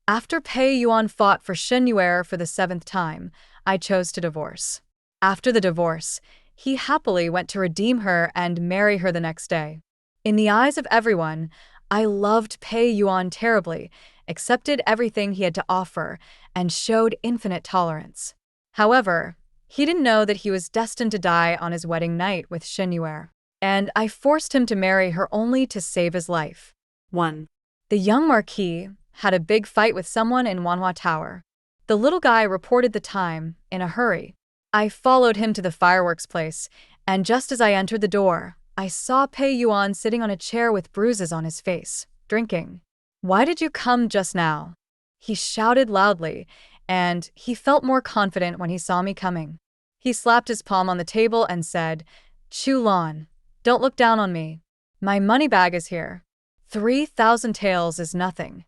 After Pei Yuan fought for Shen Yuer for the seventh time, I chose to divorce. After the divorce, he happily went to redeem her and marry her the next day. In the eyes of everyone, I loved Pei Yuan terribly, accepted everything he had to offer, and showed infinite tolerance. However, he didn't know that he was destined to die on his wedding night with Shen Yuer, and I forced him to marry her only to save his life. 1. The young Marquis had a big fight with someone in Wanhua Tower. The little guy reported the time, in a hurry. I followed him to the fireworks place, and just as I entered the door, I saw Pei Yuan sitting on a chair with bruises on his face, drinking. "Why did you come just now?" He shouted loudly, and he felt more confident when he saw me coming. He slapped his palm on the table and said, "Chu Lan, don't look down on me. My money bag is here. 3,000 taels is nothing."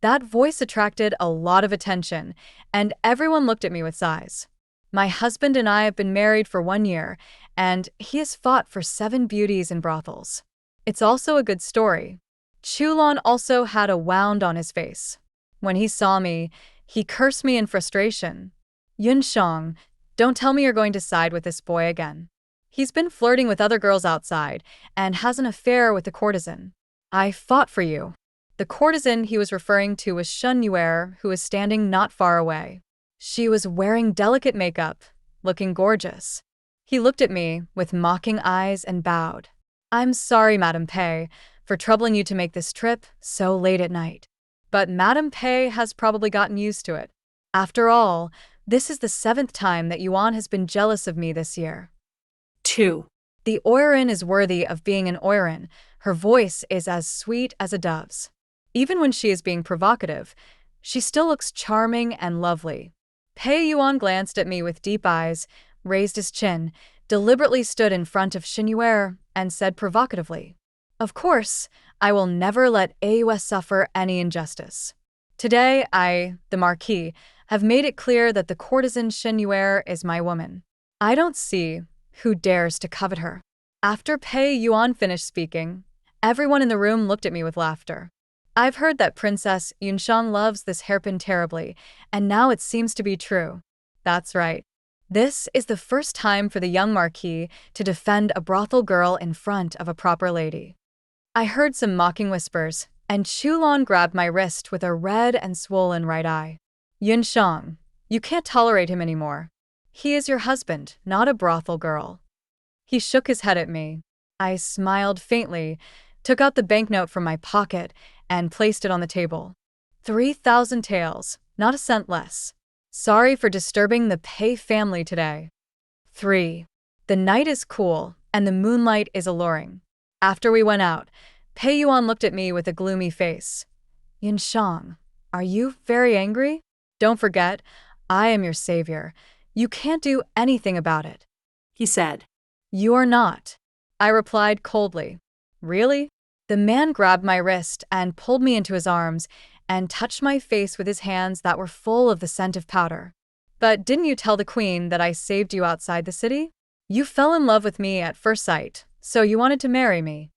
That voice attracted a lot of attention, and everyone looked at me with sighs. My husband and I have been married for 1 year, and he has fought for 7 beauties in brothels. It's also a good story. Chulan also had a wound on his face. When he saw me, he cursed me in frustration. "Yun Shang, don't tell me you're going to side with this boy again. He's been flirting with other girls outside and has an affair with the courtesan. I fought for you." The courtesan he was referring to was Shen Yuer, who was standing not far away. She was wearing delicate makeup, looking gorgeous. He looked at me with mocking eyes and bowed. "I'm sorry, Madame Pei, for troubling you to make this trip so late at night. But Madame Pei has probably gotten used to it. After all, this is the 7th time that Yuan has been jealous of me this year." 2. The Oiran is worthy of being an Oiran. Her voice is as sweet as a dove's. Even when she is being provocative, she still looks charming and lovely. Pei Yuan glanced at me with deep eyes, raised his chin, deliberately stood in front of Shen Yuer, and said provocatively, "Of course, I will never let AUS suffer any injustice. Today I, the Marquis, have made it clear that the courtesan Shen Yuer is my woman. I don't see who dares to covet her." After Pei Yuan finished speaking, everyone in the room looked at me with laughter. I've heard that Princess Yunshang loves this hairpin terribly, and now it seems to be true. That's right. This is the first time for the young Marquis to defend a brothel girl in front of a proper lady. I heard some mocking whispers, and Chulan grabbed my wrist with a red and swollen right eye. "Yunshang, you can't tolerate him anymore. He is your husband, not a brothel girl." He shook his head at me. I smiled faintly, took out the banknote from my pocket, and placed it on the table. 3,000 taels, not a cent less. Sorry for disturbing the Pei family today. 3. The night is cool, and the moonlight is alluring. After we went out, Pei Yuan looked at me with a gloomy face. "Yunshang, are you very angry? Don't forget, I am your savior. You can't do anything about it," he said. "You are not," I replied coldly. "Really?" The man grabbed my wrist and pulled me into his arms and touched my face with his hands that were full of the scent of powder. "But didn't you tell the queen that I saved you outside the city? You fell in love with me at first sight, so you wanted to marry me."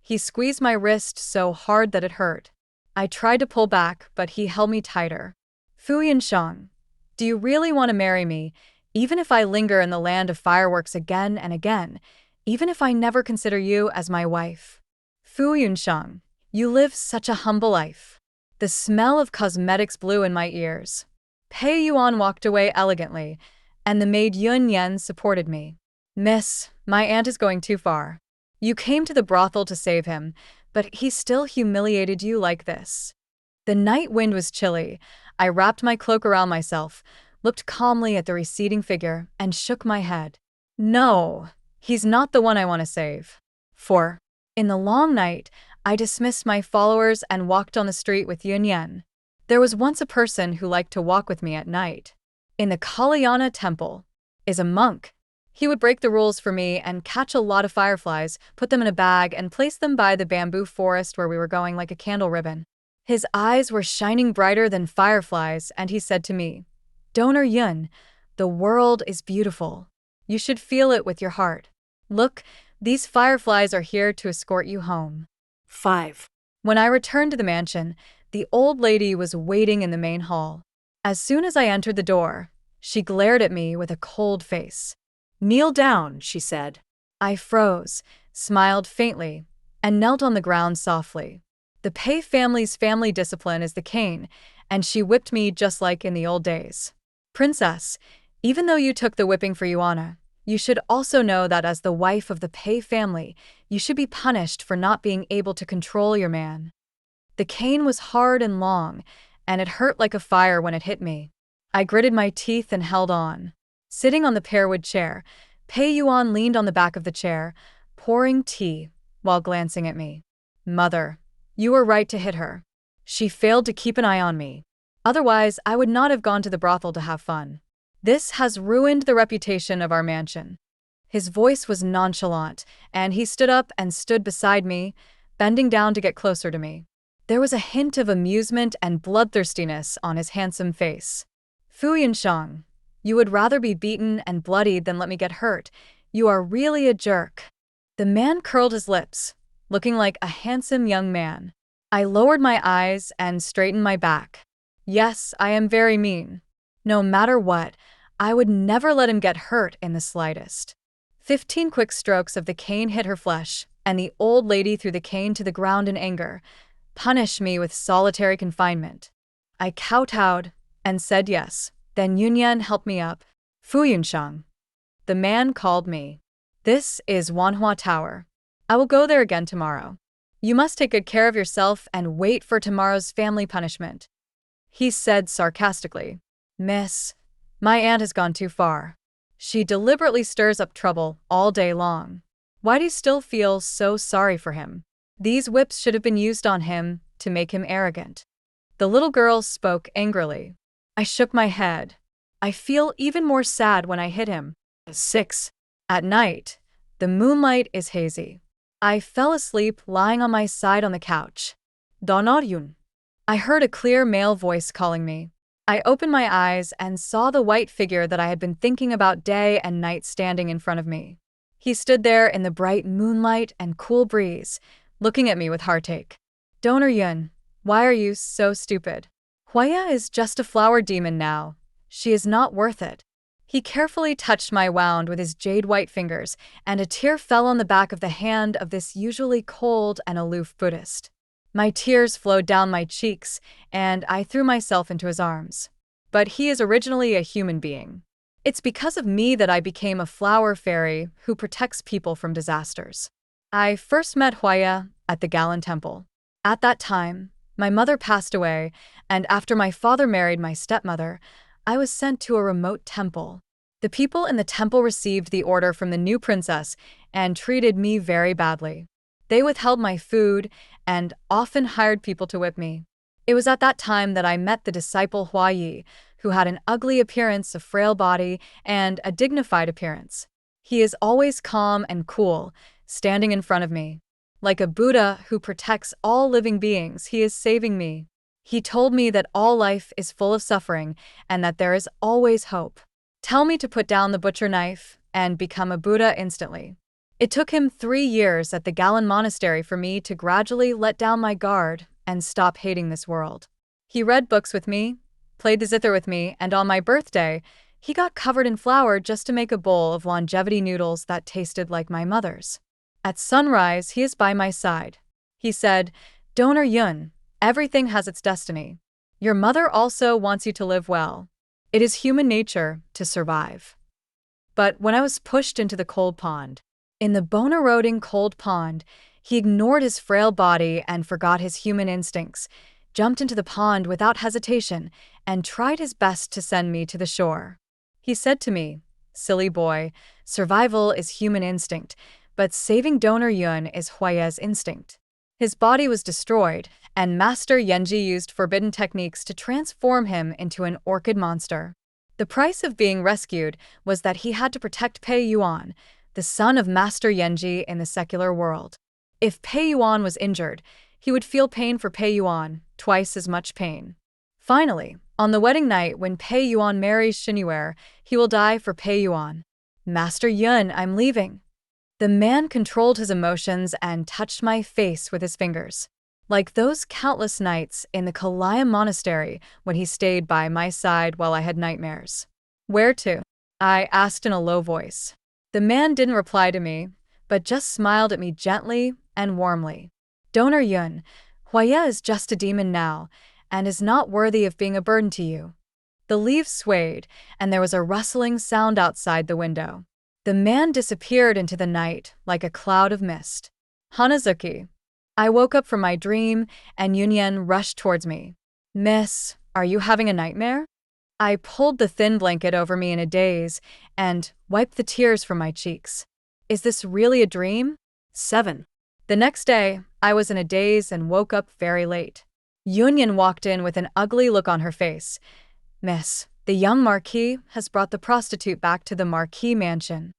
He squeezed my wrist so hard that it hurt. I tried to pull back, but he held me tighter. "Fu Yunshang, do you really want to marry me, even if I linger in the land of fireworks again and again, even if I never consider you as my wife? Fu Yunshang, you live such a humble life." The smell of cosmetics blew in my ears. Pei Yuan walked away elegantly, and the maid Yun Yen supported me. "Miss, my aunt is going too far. You came to the brothel to save him, but he still humiliated you like this." The night wind was chilly. I wrapped my cloak around myself, looked calmly at the receding figure, and shook my head. "No, he's not the one I want to save." 4. In the long night, I dismissed my followers and walked on the street with Yun Yan. There was once a person who liked to walk with me at night. In the Kalyana temple is a monk. He would break the rules for me and catch a lot of fireflies, put them in a bag, and place them by the bamboo forest where we were going like a candle ribbon. His eyes were shining brighter than fireflies, and he said to me, "Donor Yun, the world is beautiful. You should feel it with your heart. Look, these fireflies are here to escort you home." 5. When I returned to the mansion, The old lady was waiting in the main hall. As soon as I entered the door, she glared at me with a cold face. Kneel down, she said. I froze, smiled faintly, and knelt on the ground softly. The Pei family's family discipline is the cane, and she whipped me just like in the old days. Princess, even though you took the whipping for Yuana, you should also know that as the wife of the Pei family, you should be punished for not being able to control your man. The cane was hard and long, and it hurt like a fire when it hit me. I gritted my teeth and held on. Sitting on the pearwood chair, Pei Yuan leaned on the back of the chair, pouring tea, while glancing at me. Mother, you were right to hit her. She failed to keep an eye on me. Otherwise, I would not have gone to the brothel to have fun. This has ruined the reputation of our mansion. His voice was nonchalant, and he stood up and stood beside me, bending down to get closer to me. There was a hint of amusement and bloodthirstiness on his handsome face. Fu Yunsheng, you would rather be beaten and bloodied than let me get hurt. You are really a jerk. The man curled his lips, looking like a handsome young man. I lowered my eyes and straightened my back. Yes, I am very mean. No matter what, I would never let him get hurt in the slightest. 15 quick strokes of the cane hit her flesh, and the old lady threw the cane to the ground in anger. Punish me with solitary confinement. I kowtowed and said yes. Then Yunyan helped me up. Fu Yunsheng. The man called me. This is Wanhua Tower. I will go there again tomorrow. You must take good care of yourself and wait for tomorrow's family punishment. He said sarcastically. Miss, my aunt has gone too far. She deliberately stirs up trouble all day long. Why do you still feel so sorry for him? These whips should have been used on him to make him arrogant. The little girl spoke angrily. I shook my head. I feel even more sad when I hit him. 6. At night, the moonlight is hazy. I fell asleep lying on my side on the couch. Donoryun. I heard a clear male voice calling me. I opened my eyes and saw the white figure that I had been thinking about day and night standing in front of me. He stood there in the bright moonlight and cool breeze, looking at me with heartache. Donoryun, why are you so stupid? Huaya is just a flower demon now. She is not worth it. He carefully touched my wound with his jade-white fingers, and a tear fell on the back of the hand of this usually cold and aloof Buddhist. My tears flowed down my cheeks, and I threw myself into his arms. But he is originally a human being. It's because of me that I became a flower fairy who protects people from disasters. I first met Huaya at the Galan Temple. At that time, my mother passed away, and after my father married my stepmother, I was sent to a remote temple. The people in the temple received the order from the new princess and treated me very badly. They withheld my food and often hired people to whip me. It was at that time that I met the disciple Huayi, who had an ugly appearance, a frail body, and a dignified appearance. He is always calm and cool, standing in front of me. Like a Buddha who protects all living beings, he is saving me. He told me that all life is full of suffering and that there is always hope. Tell me to put down the butcher knife and become a Buddha instantly. It took him 3 years at the Galan Monastery for me to gradually let down my guard and stop hating this world. He read books with me, played the zither with me, and on my birthday, he got covered in flour just to make a bowl of longevity noodles that tasted like my mother's. At sunrise, he is by my side. He said, Donoryun, everything has its destiny. Your mother also wants you to live well. It is human nature to survive. But when I was pushed into the cold pond, in the bone-eroding cold pond, he ignored his frail body and forgot his human instincts, jumped into the pond without hesitation, and tried his best to send me to the shore. He said to me, silly boy, survival is human instinct, but saving Donoryun is Huaya's instinct. His body was destroyed, and Master Yenji used forbidden techniques to transform him into an orchid monster. The price of being rescued was that he had to protect Pei Yuan, the son of Master Yenji in the secular world. If Pei Yuan was injured, he would feel pain for Pei Yuan, twice as much pain. Finally, on the wedding night when Pei Yuan marries Xinyue, he will die for Pei Yuan. Master Yun, I'm leaving. The man controlled his emotions and touched my face with his fingers. like those countless nights in the Kalayam monastery when he stayed by my side while I had nightmares. Where to? I asked in a low voice. The man didn't reply to me, but just smiled at me gently and warmly. Donor Yun, Huaya is just a demon now, and is not worthy of being a burden to you. The leaves swayed, and there was a rustling sound outside the window. The man disappeared into the night like a cloud of mist. Hanazuki. I woke up from my dream, and Yunyan rushed towards me. Miss, are you having a nightmare? I pulled the thin blanket over me in a daze and wiped the tears from my cheeks. Is this really a dream? 7. The next day, I was in a daze and woke up very late. Yunyan walked in with an ugly look on her face. Miss, the young Marquis has brought the prostitute back to the Marquis mansion.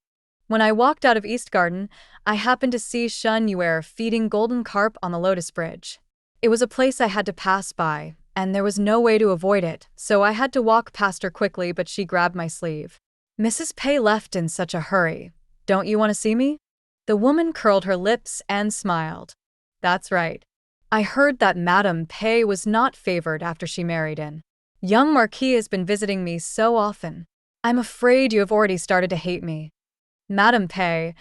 When I walked out of East Garden, I happened to see Shun Yuer feeding golden carp on the Lotus Bridge. It was a place I had to pass by, and there was no way to avoid it, so I had to walk past her quickly, but she grabbed my sleeve. Mrs. Pei left in such a hurry. Don't you want to see me? The woman curled her lips and smiled. That's right. I heard that Madame Pei was not favored after she married in. Young Marquis has been visiting me so often. I'm afraid you have already started to hate me. Madame Pei,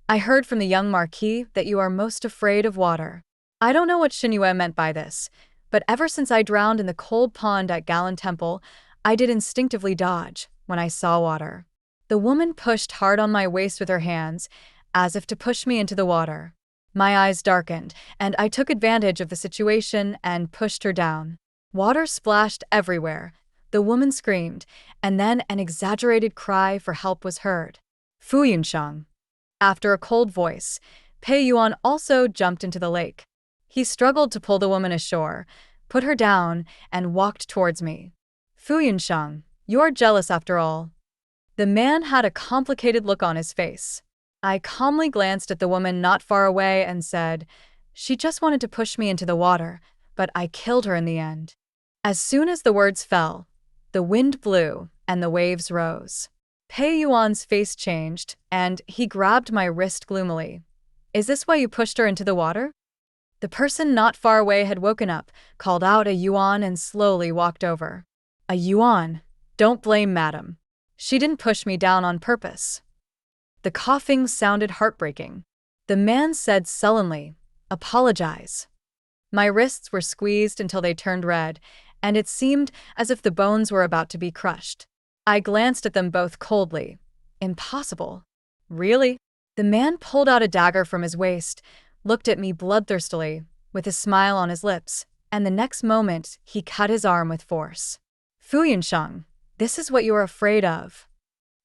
I heard from the young Marquis that you are most afraid of water. I don't know what Xinyue meant by this, but ever since I drowned in the cold pond at Galan Temple, I did instinctively dodge when I saw water. The woman pushed hard on my waist with her hands, as if to push me into the water. My eyes darkened, and I took advantage of the situation and pushed her down. Water splashed everywhere. The woman screamed, and then an exaggerated cry for help was heard. Fu Yunsheng. After a cold voice, Pei Yuan also jumped into the lake. He struggled to pull the woman ashore, put her down, and walked towards me. Fu Yunsheng, you're jealous after all. The man had a complicated look on his face. I calmly glanced at the woman not far away and said, she just wanted to push me into the water, but I killed her in the end. As soon as the words fell, the wind blew and the waves rose. Pei Yuan's face changed, and he grabbed my wrist gloomily. Is this why you pushed her into the water? The person not far away had woken up, called out a yuan and slowly walked over. A yuan? Don't blame madam. She didn't push me down on purpose. The coughing sounded heartbreaking. The man said sullenly, apologize. My wrists were squeezed until they turned red, and it seemed as if the bones were about to be crushed. I glanced at them both coldly. Impossible. Really? The man pulled out a dagger from his waist, looked at me bloodthirstily, with a smile on his lips, and the next moment he cut his arm with force. Fu Yunsheng, this is what you are afraid of.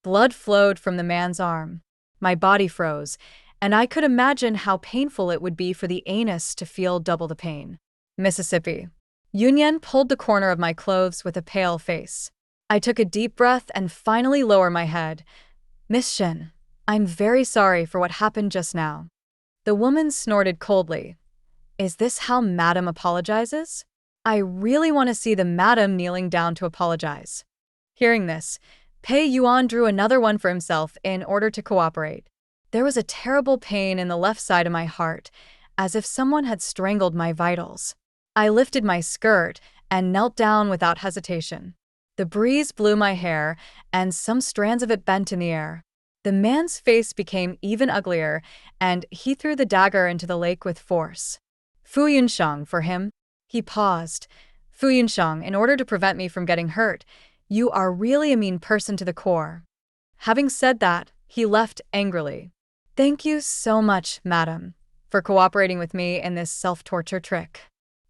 Blood flowed from the man's arm. My body froze, and I could imagine how painful it would be for the anus to feel double the pain. Mississippi. Yunyan pulled the corner of my clothes with a pale face. I took a deep breath and finally lowered my head. Miss Shen, I'm very sorry for what happened just now. The woman snorted coldly. Is this how madam apologizes? I really want to see the madam kneeling down to apologize. Hearing this, Pei Yuan drew another one for himself in order to cooperate. There was a terrible pain in the left side of my heart, as if someone had strangled my vitals. I lifted my skirt and knelt down without hesitation. The breeze blew my hair, and some strands of it bent in the air. The man's face became even uglier, and he threw the dagger into the lake with force. Fu Yunsheng for him. He paused. Fu Yunsheng, in order to prevent me from getting hurt, you are really a mean person to the core. Having said that, he left angrily. Thank you so much, madam, for cooperating with me in this self-torture trick.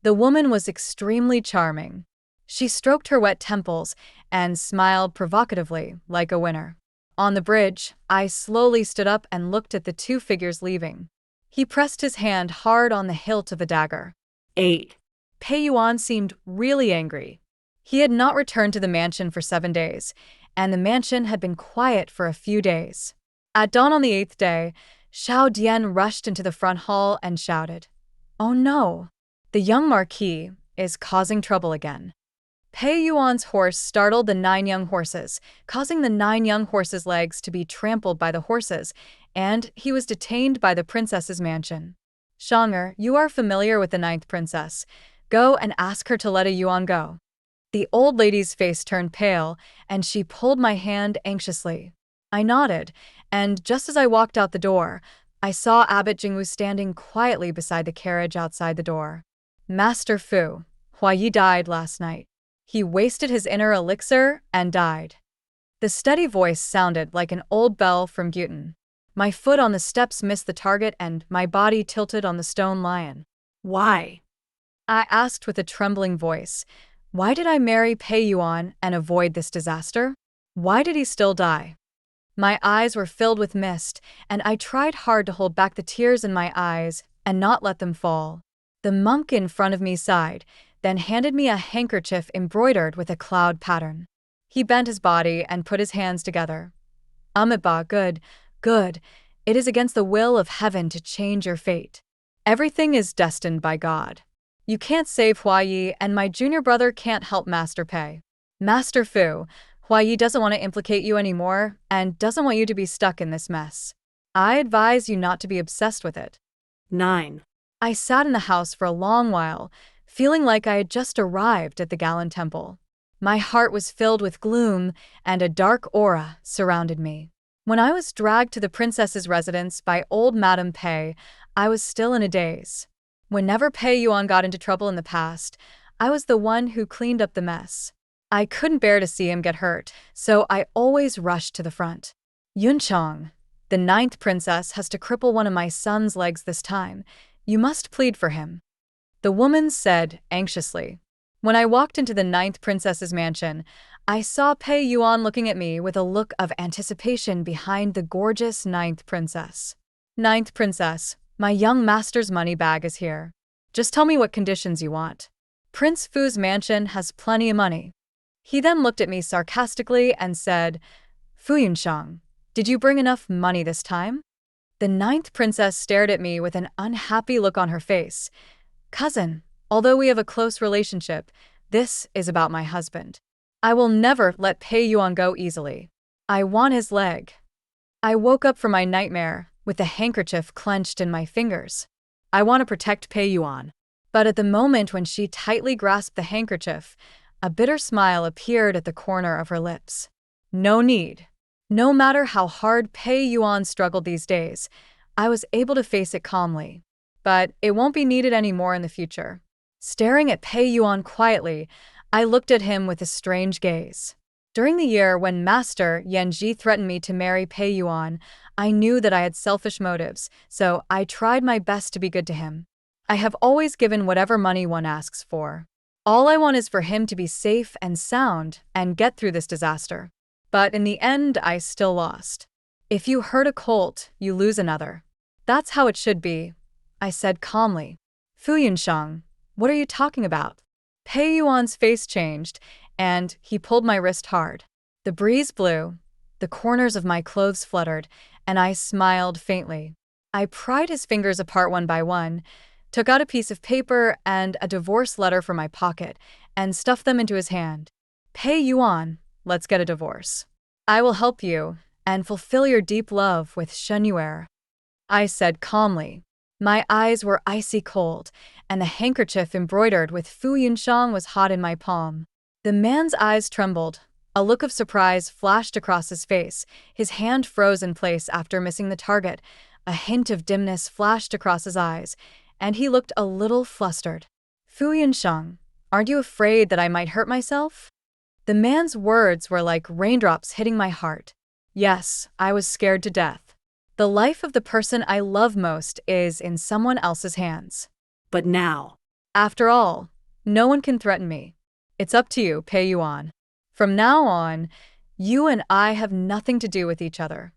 The woman was extremely charming. She stroked her wet temples and smiled provocatively, like a winner. On the bridge, I slowly stood up and looked at the two figures leaving. He pressed his hand hard on the hilt of the dagger. 8. Pei Yuan seemed really angry. He had not returned to the mansion for 7 days, and the mansion had been quiet for a few days. At dawn on the 8th day, Xiao Dian rushed into the front hall and shouted, "Oh no! The young Marquis is causing trouble again." Pei Yuan's horse startled the 9 young horses, causing the 9 young horses' legs to be trampled by the horses, and he was detained by the princess's mansion. Shonger, you are familiar with the ninth princess. Go and ask her to let a yuan go. The old lady's face turned pale, and she pulled my hand anxiously. I nodded, and just as I walked out the door, I saw Abbot Jingwu standing quietly beside the carriage outside the door. Master Fu, Huayi died last night. He wasted his inner elixir and died. The steady voice sounded like an old bell from Guten. My foot on the steps missed the target and my body tilted on the stone lion. Why? I asked with a trembling voice. Why did I marry Pei Yuan and avoid this disaster? Why did he still die? My eyes were filled with mist, and I tried hard to hold back the tears in my eyes and not let them fall. The monk in front of me sighed, then handed me a handkerchief embroidered with a cloud pattern. He bent his body and put his hands together. Amitabha, good, good. It is against the will of heaven to change your fate. Everything is destined by God. You can't save Huayi, and my junior brother can't help Master Pei. Master Fu, Huayi doesn't want to implicate you anymore and doesn't want you to be stuck in this mess. I advise you not to be obsessed with it. 9. I sat in the house for a long while, feeling like I had just arrived at the Galan Temple. My heart was filled with gloom, and a dark aura surrounded me. When I was dragged to the princess's residence by old Madame Pei, I was still in a daze. Whenever Pei Yuan got into trouble in the past, I was the one who cleaned up the mess. I couldn't bear to see him get hurt, so I always rushed to the front. Yunchong, the ninth princess has to cripple one of my son's legs this time. You must plead for him. The woman said anxiously. When I walked into the ninth princess's mansion, I saw Pei Yuan looking at me with a look of anticipation behind the gorgeous ninth princess. Ninth princess, my young master's money bag is here. Just tell me what conditions you want. Prince Fu's mansion has plenty of money. He then looked at me sarcastically and said, Fu Yunshang, did you bring enough money this time? The ninth princess stared at me with an unhappy look on her face. Cousin, although we have a close relationship, this is about my husband. I will never let Pei Yuan go easily. I want his leg. I woke up from my nightmare with the handkerchief clenched in my fingers. I want to protect Pei Yuan. But at the moment when she tightly grasped the handkerchief, a bitter smile appeared at the corner of her lips. No need. No matter how hard Pei Yuan struggled these days, I was able to face it calmly. But it won't be needed anymore in the future. Staring at Pei Yuan quietly, I looked at him with a strange gaze. During the year when Master Yanji threatened me to marry Pei Yuan, I knew that I had selfish motives, so I tried my best to be good to him. I have always given whatever money one asks for. All I want is for him to be safe and sound and get through this disaster. But in the end, I still lost. If you hurt a colt, you lose another. That's how it should be, I said calmly. Fu Yunshang, what are you talking about? Pei Yuan's face changed, and he pulled my wrist hard. The breeze blew, the corners of my clothes fluttered, and I smiled faintly. I pried his fingers apart one by one, took out a piece of paper and a divorce letter from my pocket, and stuffed them into his hand. Pei Yuan, let's get a divorce. I will help you and fulfill your deep love with Shenuer, I said calmly. My eyes were icy cold, and the handkerchief embroidered with Fu Yunshang was hot in my palm. The man's eyes trembled. A look of surprise flashed across his face. His hand froze in place after missing the target. A hint of dimness flashed across his eyes, and he looked a little flustered. Fu Yunshang, aren't you afraid that I might hurt myself? The man's words were like raindrops hitting my heart. Yes, I was scared to death. The life of the person I love most is in someone else's hands. But now, after all, no one can threaten me. It's up to you, Pei Yuan. From now on, you and I have nothing to do with each other.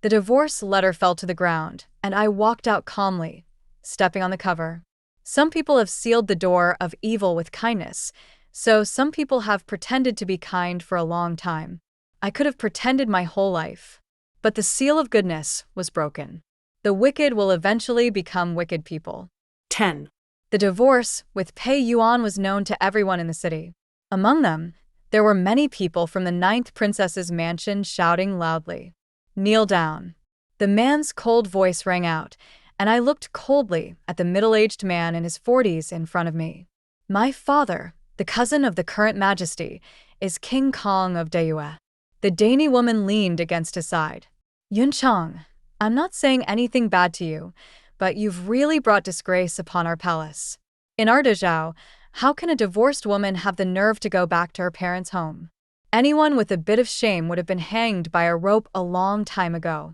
The divorce letter fell to the ground, and I walked out calmly, stepping on the cover. Some people have sealed the door of evil with kindness, so some people have pretended to be kind for a long time. I could have pretended my whole life. But the seal of goodness was broken. The wicked will eventually become wicked people. 10. The divorce with Pei Yuan was known to everyone in the city. Among them, there were many people from the ninth princess's mansion shouting loudly, "Kneel down." The man's cold voice rang out, and I looked coldly at the middle-aged man in his 40s in front of me. My father, the cousin of the current majesty, is King Kong of Daewoo. The Dani woman leaned against his side. Yunchang, I'm not saying anything bad to you, but you've really brought disgrace upon our palace. In our Dezhou, how can a divorced woman have the nerve to go back to her parents' home? Anyone with a bit of shame would have been hanged by a rope a long time ago.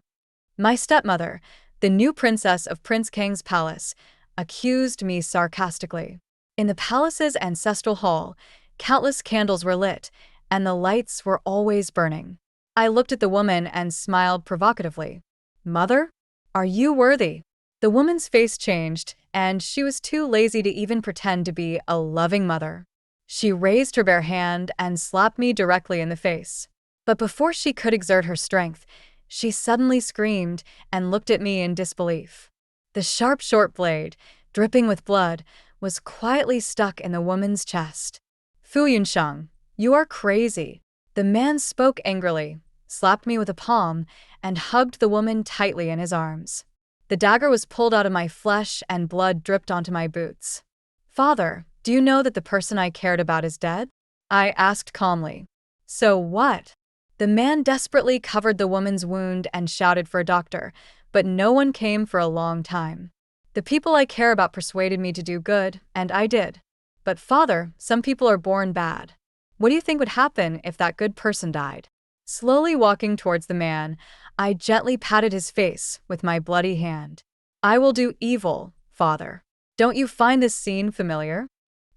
My stepmother, the new princess of Prince Kang's palace, accused me sarcastically. In the palace's ancestral hall, countless candles were lit, and the lights were always burning. I looked at the woman and smiled provocatively. Mother? Are you worthy? The woman's face changed, and she was too lazy to even pretend to be a loving mother. She raised her bare hand and slapped me directly in the face. But before she could exert her strength, she suddenly screamed and looked at me in disbelief. The sharp short blade, dripping with blood, was quietly stuck in the woman's chest. Fu Yunsheng, you are crazy. The man spoke angrily, slapped me with a palm, and hugged the woman tightly in his arms. The dagger was pulled out of my flesh and blood dripped onto my boots. Father, do you know that the person I cared about is dead? I asked calmly. So what? The man desperately covered the woman's wound and shouted for a doctor, but no one came for a long time. The people I care about persuaded me to do good, and I did. But father, some people are born bad. What do you think would happen if that good person died? Slowly walking towards the man, I gently patted his face with my bloody hand. I will do evil, father. Don't you find this scene familiar?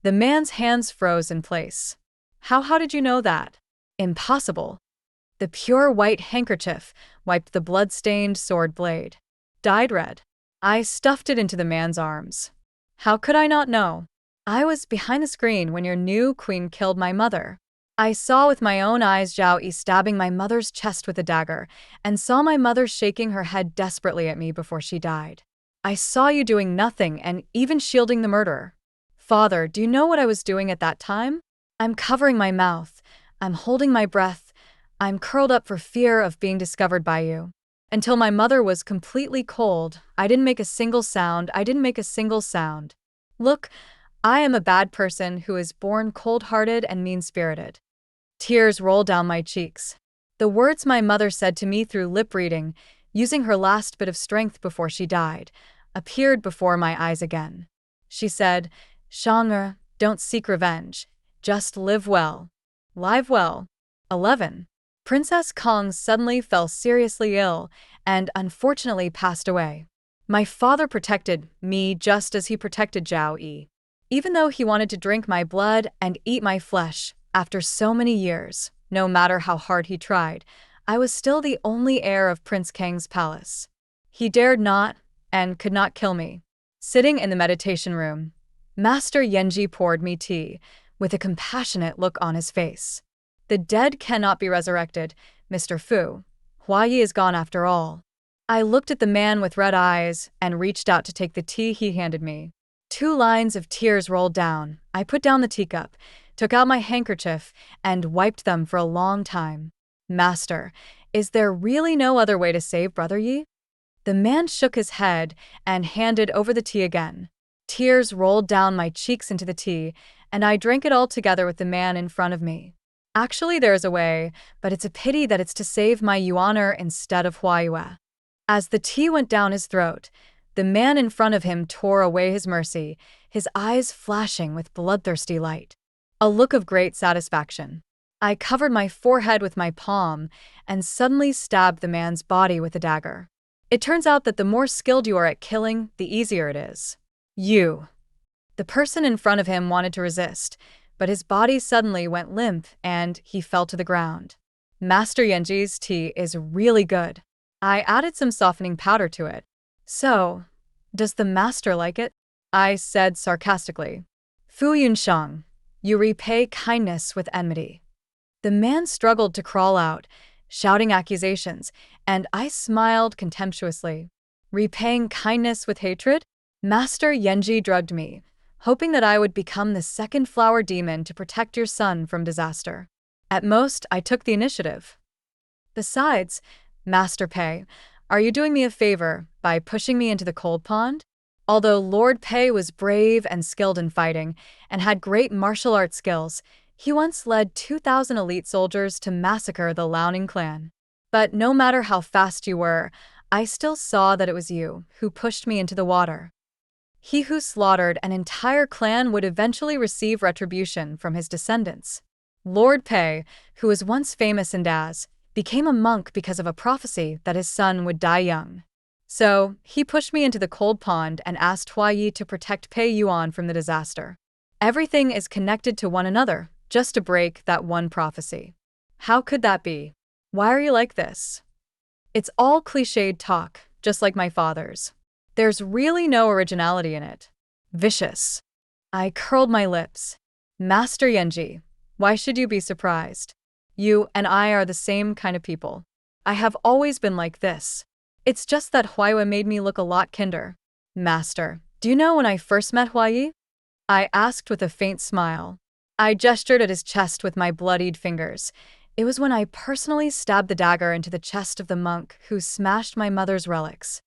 The man's hands froze in place. How did you know that? Impossible. The pure white handkerchief wiped the blood-stained sword blade. Dyed red. I stuffed it into the man's arms. How could I not know? I was behind the screen when your new queen killed my mother. I saw with my own eyes Zhao Yi stabbing my mother's chest with a dagger, and saw my mother shaking her head desperately at me before she died. I saw you doing nothing and even shielding the murderer. Father, do you know what I was doing at that time? I'm covering my mouth. I'm holding my breath. I'm curled up for fear of being discovered by you. Until my mother was completely cold, I didn't make a single sound. Look, I am a bad person who is born cold-hearted and mean-spirited. Tears rolled down my cheeks. The words my mother said to me through lip-reading, using her last bit of strength before she died, appeared before my eyes again. She said, Shang'er, don't seek revenge. Just live well. Live well. 11. Princess Kong suddenly fell seriously ill and unfortunately passed away. My father protected me just as he protected Zhao Yi. Even though he wanted to drink my blood and eat my flesh, after so many years, no matter how hard he tried, I was still the only heir of Prince Kang's palace. He dared not and could not kill me. Sitting in the meditation room, Master Yanji poured me tea, with a compassionate look on his face. The dead cannot be resurrected, Mr. Fu. Hua Yi is gone after all. I looked at the man with red eyes and reached out to take the tea he handed me. 2 lines of tears rolled down. I put down the teacup, took out my handkerchief, and wiped them for a long time. Master, is there really no other way to save Brother Yi? The man shook his head and handed over the tea again. Tears rolled down my cheeks into the tea, and I drank it all together with the man in front of me. Actually, there is a way, but it's a pity that it's to save my Yuaner instead of Huayue. As the tea went down his throat, the man in front of him tore away his mercy, his eyes flashing with bloodthirsty light. A look of great satisfaction. I covered my forehead with my palm and suddenly stabbed the man's body with a dagger. It turns out that the more skilled you are at killing, the easier it is. You. The person in front of him wanted to resist, but his body suddenly went limp and he fell to the ground. Master Yanji's tea is really good. I added some softening powder to it. So, does the master like it? I said sarcastically. Fu Yunsheng, you repay kindness with enmity. The man struggled to crawl out, shouting accusations, and I smiled contemptuously. Repaying kindness with hatred? Master Yanji drugged me, hoping that I would become the second flower demon to protect your son from disaster. At most, I took the initiative. Besides, Master Pei, Are you doing me a favor by pushing me into the cold pond? Although Lord Pei was brave and skilled in fighting and had great martial arts skills, he once led 2,000 elite soldiers to massacre the Liaoning clan. But no matter how fast you were, I still saw that it was you who pushed me into the water. He who slaughtered an entire clan would eventually receive retribution from his descendants. Lord Pei, who was once famous in Daz, became a monk because of a prophecy that his son would die young. So, he pushed me into the cold pond and asked Huayi to protect Pei Yuan from the disaster. Everything is connected to one another, just to break that one prophecy. How could that be? Why are you like this? It's all cliched talk, just like my father's. There's really no originality in it. Vicious. I curled my lips. Master Yanji, why should you be surprised? You and I are the same kind of people. I have always been like this. It's just that Huayue made me look a lot kinder. Master, do you know when I first met Huayi? I asked with a faint smile. I gestured at his chest with my bloodied fingers. It was when I personally stabbed the dagger into the chest of the monk who smashed my mother's relics.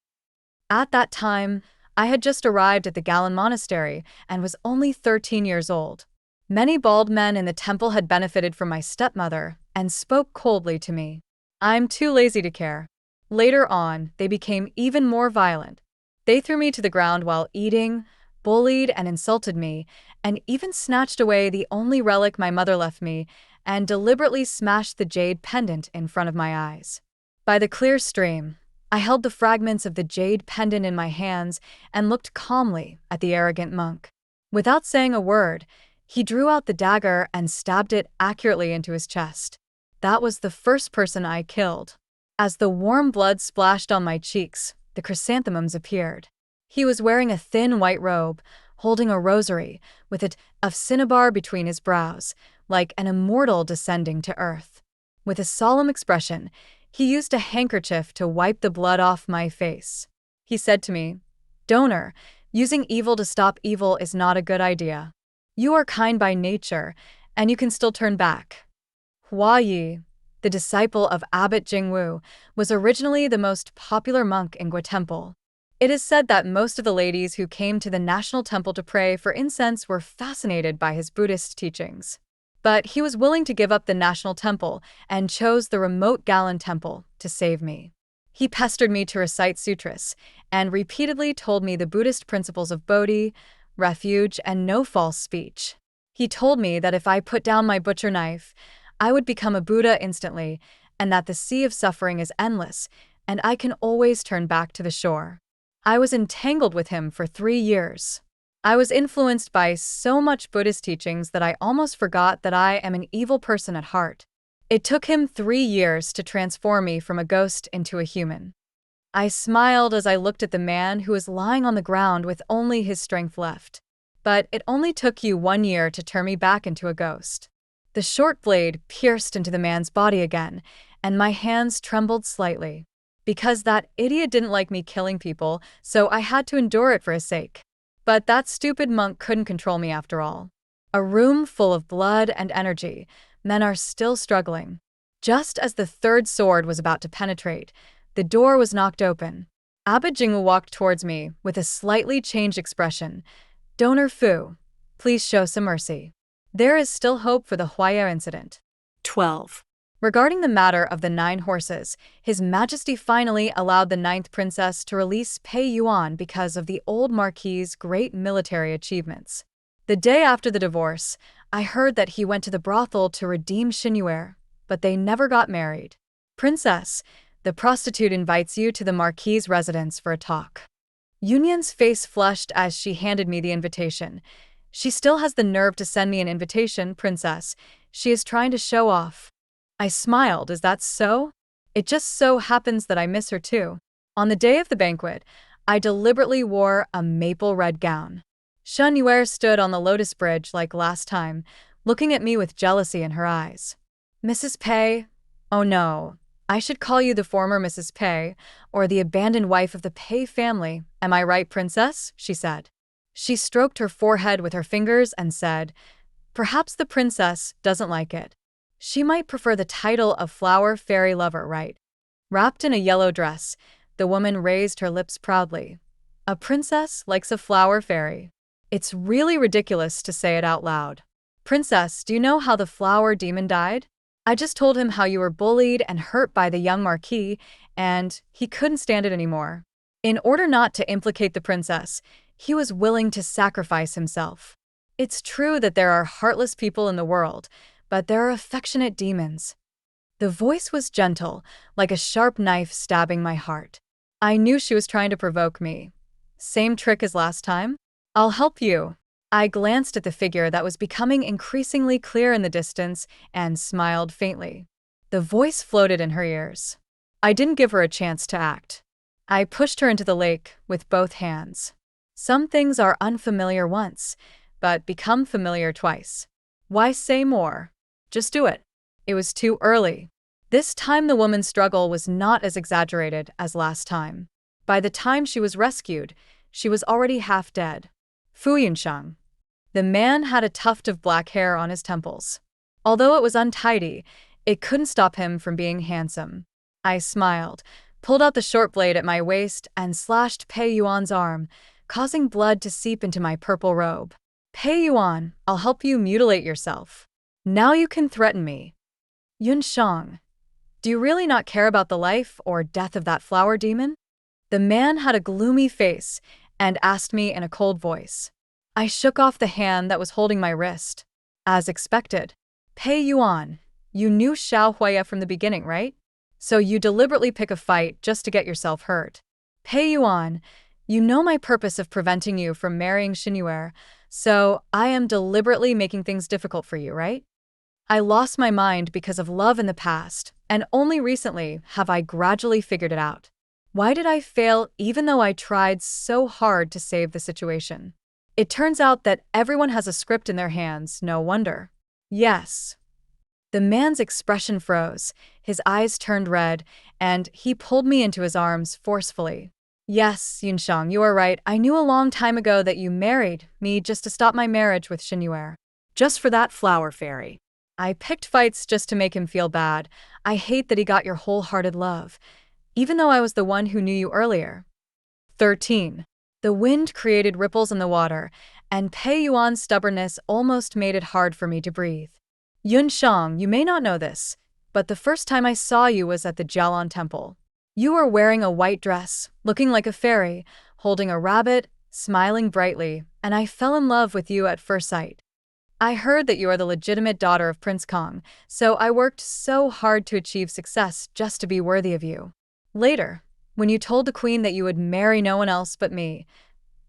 At that time, I had just arrived at the Galan monastery and was only 13 years old. Many bald men in the temple had benefited from my stepmother and spoke coldly to me. I'm too lazy to care. Later on, they became even more violent. They threw me to the ground while eating, bullied and insulted me, and even snatched away the only relic my mother left me and deliberately smashed the jade pendant in front of my eyes. By the clear stream, I held the fragments of the jade pendant in my hands and looked calmly at the arrogant monk. Without saying a word, he drew out the dagger and stabbed it accurately into his chest. That was the first person I killed. As the warm blood splashed on my cheeks, the chrysanthemums appeared. He was wearing a thin white robe, holding a rosary, with it of cinnabar between his brows, like an immortal descending to earth. With a solemn expression, he used a handkerchief to wipe the blood off my face. He said to me, "Donor, using evil to stop evil is not a good idea. You are kind by nature, and you can still turn back." Huayi, the disciple of Abbot Jingwu, was originally the most popular monk in Gua Temple. It is said that most of the ladies who came to the national temple to pray for incense were fascinated by his Buddhist teachings. But he was willing to give up the national temple and chose the remote Galan temple to save me. He pestered me to recite sutras and repeatedly told me the Buddhist principles of Bodhi, refuge, and no false speech. He told me that if I put down my butcher knife, I would become a Buddha instantly, and that the sea of suffering is endless, and I can always turn back to the shore. I was entangled with him for 3 years. I was influenced by so much Buddhist teachings that I almost forgot that I am an evil person at heart. It took him 3 years to transform me from a ghost into a human. I smiled as I looked at the man who was lying on the ground with only his strength left. But it only took you 1 year to turn me back into a ghost. The short blade pierced into the man's body again, and my hands trembled slightly. Because that idiot didn't like me killing people, so I had to endure it for his sake. But that stupid monk couldn't control me after all. A room full of blood and energy, men are still struggling. Just as the third sword was about to penetrate, the door was knocked open. Abbot Jingwu walked towards me with a slightly changed expression. "Donor Fu, please show some mercy. There is still hope for the Huaya incident." 12. Regarding the matter of the 9 horses, His Majesty finally allowed the 9th princess to release Pei Yuan because of the old Marquis's great military achievements. The day after the divorce, I heard that he went to the brothel to redeem Xinyue, but they never got married. "Princess, the prostitute invites you to the Marquis's residence for a talk." Yunyan's face flushed as she handed me the invitation. "She still has the nerve to send me an invitation, Princess. She is trying to show off." I smiled. "Is that so? It just so happens that I miss her too." On the day of the banquet, I deliberately wore a maple red gown. Shen Yue stood on the lotus bridge like last time, looking at me with jealousy in her eyes. "Mrs. Pei? Oh no, I should call you the former Mrs. Pei, or the abandoned wife of the Pei family. Am I right, Princess?" she said. She stroked her forehead with her fingers and said, "Perhaps the princess doesn't like it. She might prefer the title of Flower Fairy Lover, right?" Wrapped in a yellow dress, The woman raised her lips proudly. A princess likes a flower fairy. It's really ridiculous to say it out loud. Princess, do you know how the flower demon died? I just told him how you were bullied and hurt by the young marquis, and he couldn't stand it anymore. In order not to implicate the princess, he was willing to sacrifice himself. It's true that there are heartless people in the world, but there are affectionate demons. The voice was gentle, like a sharp knife stabbing my heart. I knew she was trying to provoke me. Same trick as last time? I'll help you. I glanced at the figure that was becoming increasingly clear in the distance and smiled faintly. The voice floated in her ears. I didn't give her a chance to act. I pushed her into the lake with both hands. Some things are unfamiliar once, but become familiar twice. Why say more? Just do it. It was too early. This time the woman's struggle was not as exaggerated as last time. By the time she was rescued, she was already half dead. Fu Yunsheng. The man had a tuft of black hair on his temples. Although it was untidy, it couldn't stop him from being handsome. I smiled, pulled out the short blade at my waist, and slashed Pei Yuan's arm, causing blood to seep into my purple robe. Pei Yuan, I'll help you mutilate yourself. Now you can threaten me. Yunsheng, do you really not care about the life or death of that flower demon? The man had a gloomy face and asked me in a cold voice. I shook off the hand that was holding my wrist. As expected. Pei Yuan, you knew Xiao Huaya from the beginning, right? So you deliberately pick a fight just to get yourself hurt. Pei Yuan, you know my purpose of preventing you from marrying Xinyue, so I am deliberately making things difficult for you, right? I lost my mind because of love in the past, and only recently have I gradually figured it out. Why did I fail even though I tried so hard to save the situation? It turns out that everyone has a script in their hands, no wonder. Yes. The man's expression froze, his eyes turned red, and he pulled me into his arms forcefully. Yes, Yunsheng, you are right. I knew a long time ago that you married me just to stop my marriage with Xinyue. Just for that flower fairy. I picked fights just to make him feel bad. I hate that he got your wholehearted love, even though I was the one who knew you earlier. 13. The wind created ripples in the water, and Pei Yuan's stubbornness almost made it hard for me to breathe. Yunsheng, you may not know this, but the first time I saw you was at the Jialan Temple. You were wearing a white dress, looking like a fairy, holding a rabbit, smiling brightly, and I fell in love with you at first sight. I heard that you are the legitimate daughter of Prince Kong, so I worked so hard to achieve success just to be worthy of you. Later, when you told the queen that you would marry no one else but me,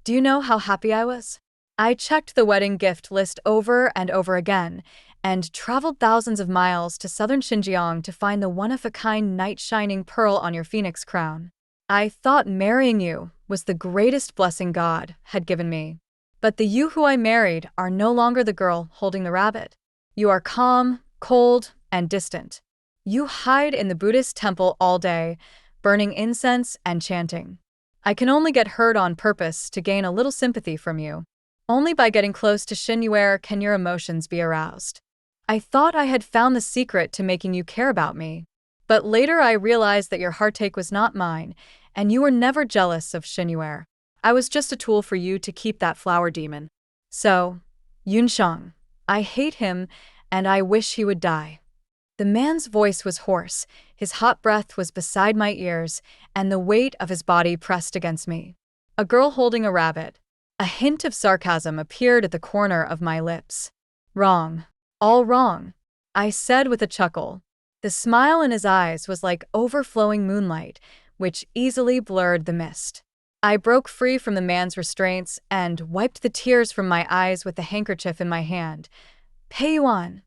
do you know how happy I was? I checked the wedding gift list over and over again, and traveled thousands of miles to southern Xinjiang to find the one-of-a-kind knight-shining pearl on your phoenix crown. I thought marrying you was the greatest blessing God had given me. But the you who I married are no longer the girl holding the rabbit. You are calm, cold, and distant. You hide in the Buddhist temple all day, burning incense and chanting. I can only get hurt on purpose to gain a little sympathy from you. Only by getting close to Xinyue can your emotions be aroused. I thought I had found the secret to making you care about me. But later I realized that your heartache was not mine, and you were never jealous of Xinyue. I was just a tool for you to keep that flower demon. So, Yunsheng, I hate him, and I wish he would die. The man's voice was hoarse, his hot breath was beside my ears, and the weight of his body pressed against me. A girl holding a rabbit. A hint of sarcasm appeared at the corner of my lips. Wrong. All wrong, I said with a chuckle. The smile in his eyes was like overflowing moonlight, which easily blurred the mist. I broke free from the man's restraints and wiped the tears from my eyes with the handkerchief in my hand. Pei Yuan,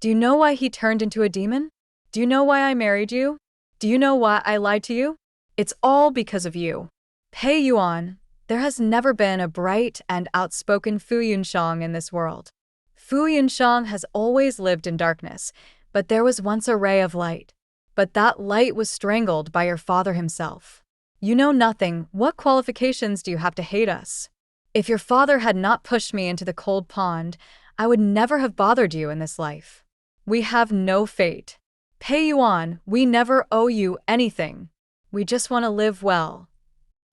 do you know why he turned into a demon? Do you know why I married you? Do you know why I lied to you? It's all because of you. Pei Yuan, there has never been a bright and outspoken Fu Yunsheng in this world. Fu Yunsheng has always lived in darkness, but there was once a ray of light. But that light was strangled by your father himself. You know nothing. What qualifications do you have to hate us? If your father had not pushed me into the cold pond, I would never have bothered you in this life. We have no fate. Pei Yuan, we never owe you anything. We just want to live well.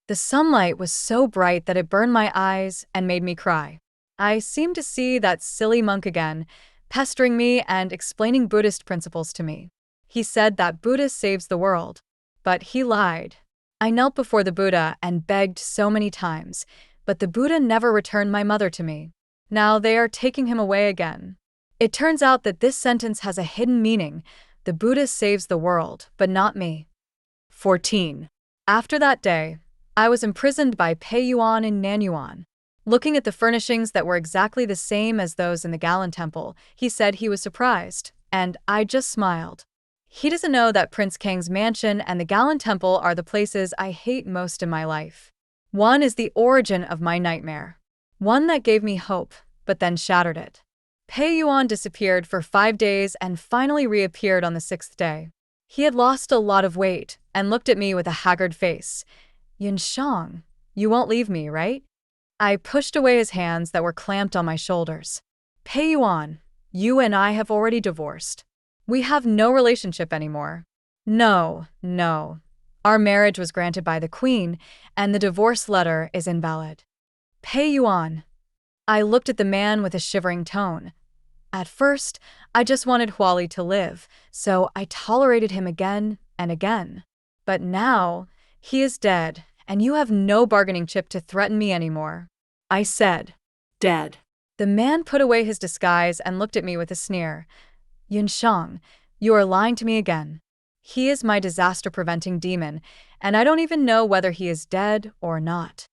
The sunlight was so bright that it burned my eyes and made me cry. I seemed to see that silly monk again, pestering me and explaining Buddhist principles to me. He said that Buddha saves the world. But he lied. I knelt before the Buddha and begged so many times, but the Buddha never returned my mother to me. Now they are taking him away again. It turns out that this sentence has a hidden meaning. The Buddha saves the world, but not me. 14. After that day, I was imprisoned by Pei Yuan in Nanyuan. Looking at the furnishings that were exactly the same as those in the Galan Temple, he said he was surprised, and I just smiled. He doesn't know that Prince Kang's mansion and the Galan Temple are the places I hate most in my life. One is the origin of my nightmare. One that gave me hope, but then shattered it. Pei Yuan disappeared for 5 days and finally reappeared on the 6th day. He had lost a lot of weight and looked at me with a haggard face. Yunshang, you won't leave me, right? I pushed away his hands that were clamped on my shoulders. Pei Yuan, you and I have already divorced. We have no relationship anymore. No. Our marriage was granted by the Queen, and the divorce letter is invalid. Pei Yuan. I looked at the man with a shivering tone. At first, I just wanted Huali to live, so I tolerated him again and again. But now, he is dead, and you have no bargaining chip to threaten me anymore. I said. Dead. The man put away his disguise and looked at me with a sneer. Yunshang, you are lying to me again. He is my disaster-preventing demon, and I don't even know whether he is dead or not.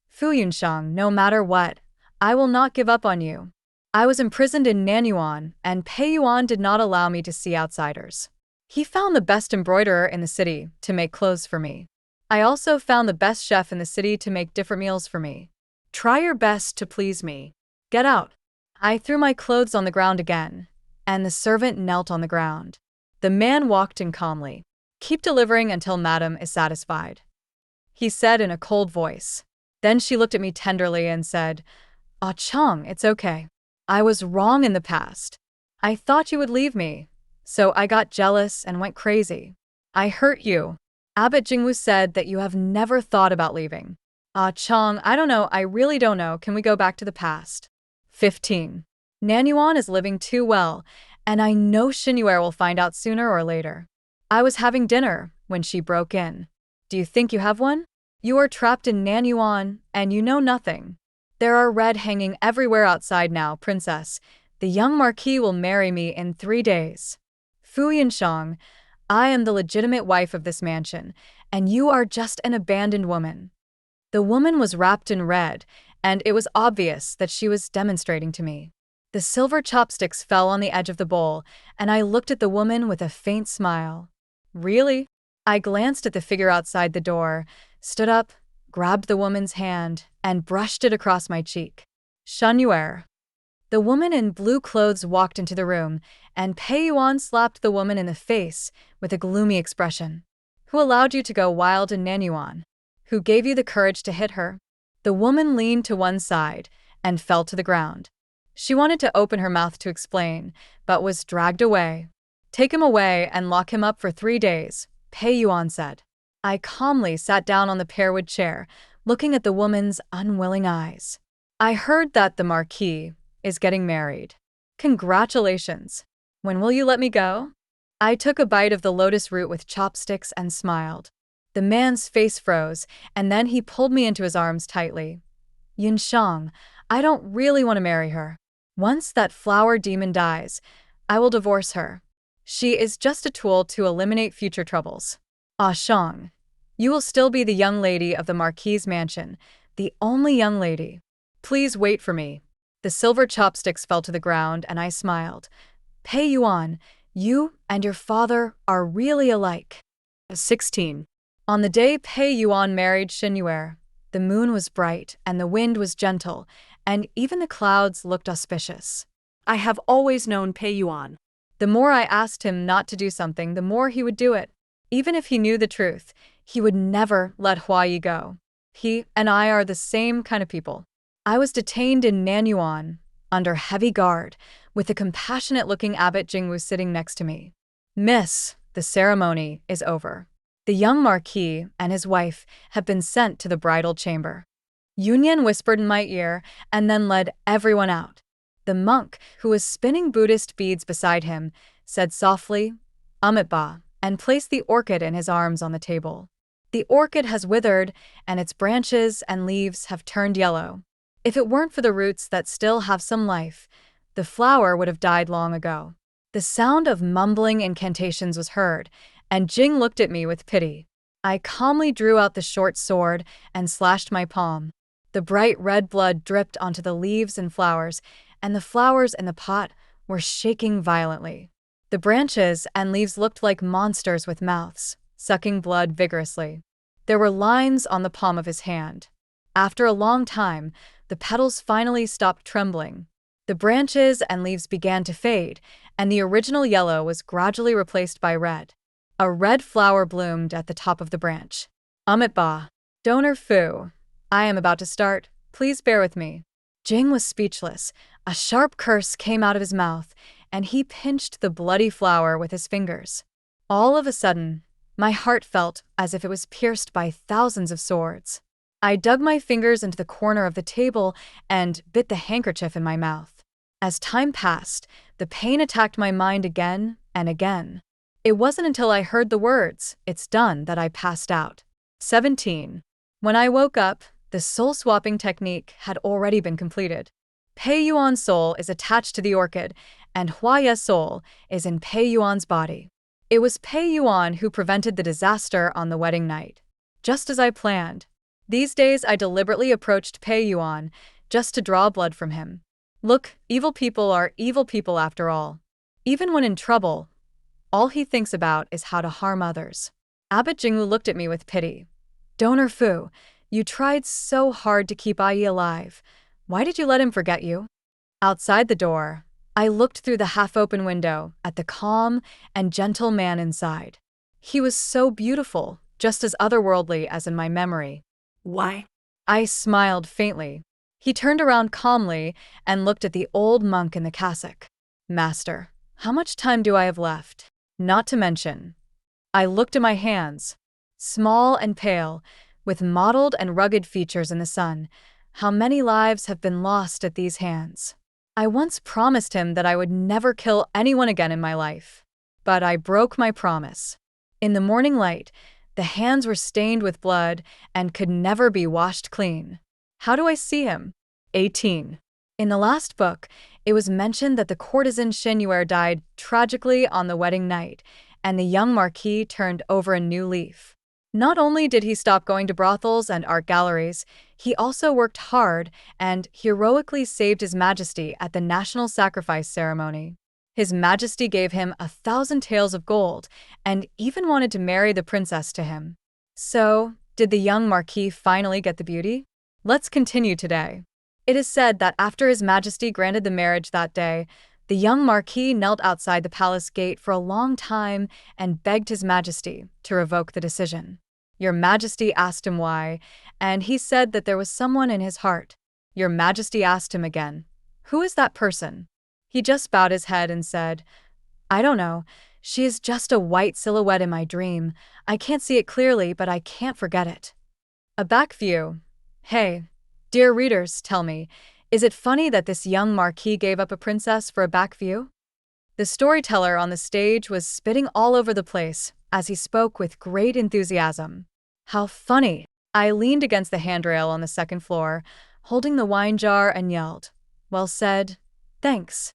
Fu Yunshang, no matter what, I will not give up on you. I was imprisoned in Nanyuan, and Pei Yuan did not allow me to see outsiders. He found the best embroiderer in the city to make clothes for me. I also found the best chef in the city to make different meals for me. Try your best to please me. Get out. I threw my clothes on the ground again, and the servant knelt on the ground. The man walked in calmly. Keep delivering until Madam is satisfied, he said in a cold voice. Then she looked at me tenderly and said, Ah Chang, it's okay. I was wrong in the past. I thought you would leave me, so I got jealous and went crazy. I hurt you. Abbot Jingwu said that you have never thought about leaving. Ah Chang, I don't know, I really don't know. Can we go back to the past? 15. Nanyuan is living too well, and I know Xinyue will find out sooner or later. I was having dinner when she broke in. Do you think you have one? You are trapped in Nanyuan, and you know nothing. There are red hanging everywhere outside now, princess. The young marquis will marry me in 3 days. Fu Yunshang, I am the legitimate wife of this mansion, and you are just an abandoned woman. The woman was wrapped in red, and it was obvious that she was demonstrating to me. The silver chopsticks fell on the edge of the bowl, and I looked at the woman with a faint smile. Really? I glanced at the figure outside the door, stood up, grabbed the woman's hand, and brushed it across my cheek. Xinyue. The woman in blue clothes walked into the room, and Pei Yuan slapped the woman in the face with a gloomy expression. Who allowed you to go wild in Nanyuan? Who gave you the courage to hit her? The woman leaned to one side and fell to the ground. She wanted to open her mouth to explain, but was dragged away. Take him away and lock him up for 3 days, Pei Yuan said. I calmly sat down on the pearwood chair, looking at the woman's unwilling eyes. I heard that the Marquis is getting married. Congratulations. When will you let me go? I took a bite of the lotus root with chopsticks and smiled. The man's face froze, and then he pulled me into his arms tightly. Yunshang, I don't really want to marry her. Once that flower demon dies, I will divorce her. She is just a tool to eliminate future troubles. Ah Shang, you will still be the young lady of the Marquis's mansion, the only young lady. Please wait for me. The silver chopsticks fell to the ground, and I smiled. Pei Yuan, you and your father are really alike. 16. On the day Pei Yuan married Xinyue, the moon was bright and the wind was gentle, and even the clouds looked auspicious. I have always known Pei Yuan. The more I asked him not to do something, the more he would do it. Even if he knew the truth, he would never let Huayi go. He and I are the same kind of people. I was detained in Nanyuan, under heavy guard, with a compassionate-looking Abbot Jingwu sitting next to me. Miss, the ceremony is over. The young Marquis and his wife have been sent to the bridal chamber. Yunyan whispered in my ear and then led everyone out. The monk, who was spinning Buddhist beads beside him, said softly, "Amitabha," and placed the orchid in his arms on the table. The orchid has withered, and its branches and leaves have turned yellow. If it weren't for the roots that still have some life, the flower would have died long ago. The sound of mumbling incantations was heard, and Jing looked at me with pity. I calmly drew out the short sword and slashed my palm. The bright red blood dripped onto the leaves and flowers, and the flowers in the pot were shaking violently. The branches and leaves looked like monsters with mouths, sucking blood vigorously. There were lines on the palm of his hand. After a long time, the petals finally stopped trembling. The branches and leaves began to fade, and the original yellow was gradually replaced by red. A red flower bloomed at the top of the branch. Amitabha, donor Fu, I am about to start. Please bear with me. Jing was speechless. A sharp curse came out of his mouth, and he pinched the bloody flower with his fingers. All of a sudden, my heart felt as if it was pierced by thousands of swords. I dug my fingers into the corner of the table and bit the handkerchief in my mouth. As time passed, the pain attacked my mind again and again. It wasn't until I heard the words, "It's done," that I passed out. 17. When I woke up, the soul-swapping technique had already been completed. Pei Yuan's soul is attached to the orchid, and Huaya's soul is in Pei Yuan's body. It was Pei Yuan who prevented the disaster on the wedding night. Just as I planned. These days I deliberately approached Pei Yuan just to draw blood from him. Look, evil people are evil people after all. Even when in trouble, all he thinks about is how to harm others. Abbot Jingwu looked at me with pity. Donor Fu, you tried so hard to keep Ai alive. Why did you let him forget you? Outside the door, I looked through the half-open window at the calm and gentle man inside. He was so beautiful, just as otherworldly as in my memory. Why? I smiled faintly. He turned around calmly and looked at the old monk in the cassock. Master, how much time do I have left? Not to mention. I looked at my hands. Small and pale, with mottled and rugged features in the sun. How many lives have been lost at these hands? I once promised him that I would never kill anyone again in my life. But I broke my promise. In the morning light, the hands were stained with blood and could never be washed clean. How do I see him? 18. In the last book, it was mentioned that the courtesan Xinyuer died tragically on the wedding night, and the young Marquis turned over a new leaf. Not only did he stop going to brothels and art galleries, he also worked hard and heroically saved His Majesty at the national sacrifice ceremony. His Majesty gave him 1,000 taels of gold and even wanted to marry the princess to him. So, did the young Marquis finally get the beauty? Let's continue today. It is said that after His Majesty granted the marriage that day, the young Marquis knelt outside the palace gate for a long time and begged His Majesty to revoke the decision. Your Majesty asked him why, and he said that there was someone in his heart. Your Majesty asked him again, "Who is that person?" He just bowed his head and said, "I don't know. She is just a white silhouette in my dream. I can't see it clearly, but I can't forget it." A back view. Hey, dear readers, tell me, is it funny that this young Marquis gave up a princess for a back view? The storyteller on the stage was spitting all over the place as he spoke with great enthusiasm. How funny! I leaned against the handrail on the second floor, holding the wine jar, and yelled, "Well said, thanks."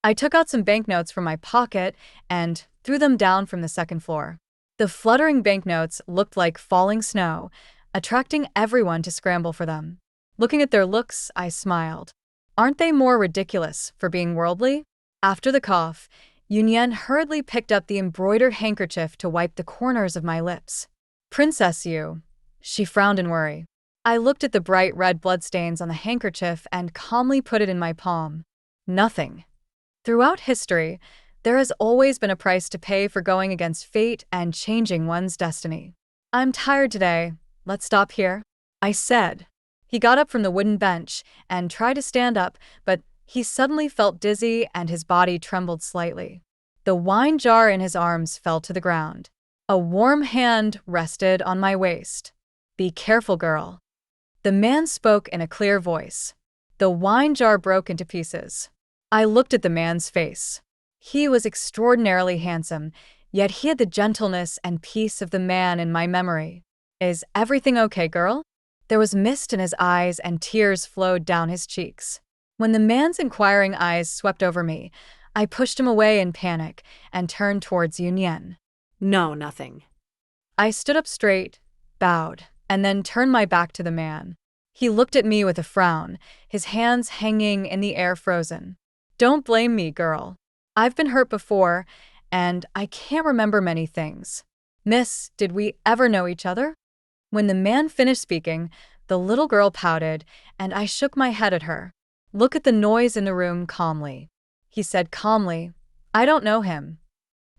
I took out some banknotes from my pocket and threw them down from the second floor. The fluttering banknotes looked like falling snow, attracting everyone to scramble for them. Looking at their looks, I smiled. Aren't they more ridiculous for being worldly? After the cough, Yunyan hurriedly picked up the embroidered handkerchief to wipe the corners of my lips. Princess Yu. She frowned in worry. I looked at the bright red bloodstains on the handkerchief and calmly put it in my palm. Nothing. Throughout history, there has always been a price to pay for going against fate and changing one's destiny. I'm tired today. Let's stop here, I said. He got up from the wooden bench and tried to stand up, but he suddenly felt dizzy and his body trembled slightly. The wine jar in his arms fell to the ground. A warm hand rested on my waist. "Be careful, girl." The man spoke in a clear voice. The wine jar broke into pieces. I looked at the man's face. He was extraordinarily handsome, yet he had the gentleness and peace of the man in my memory. "Is everything okay, girl?" There was mist in his eyes and tears flowed down his cheeks. When the man's inquiring eyes swept over me, I pushed him away in panic and turned towards Yunyan. No, nothing. I stood up straight, bowed, and then turned my back to the man. He looked at me with a frown, his hands hanging in the air frozen. "Don't blame me, girl. I've been hurt before, and I can't remember many things. Miss, did we ever know each other?" When the man finished speaking, the little girl pouted, and I shook my head at her. "Look at the noise in the room calmly." He said calmly, "I don't know him."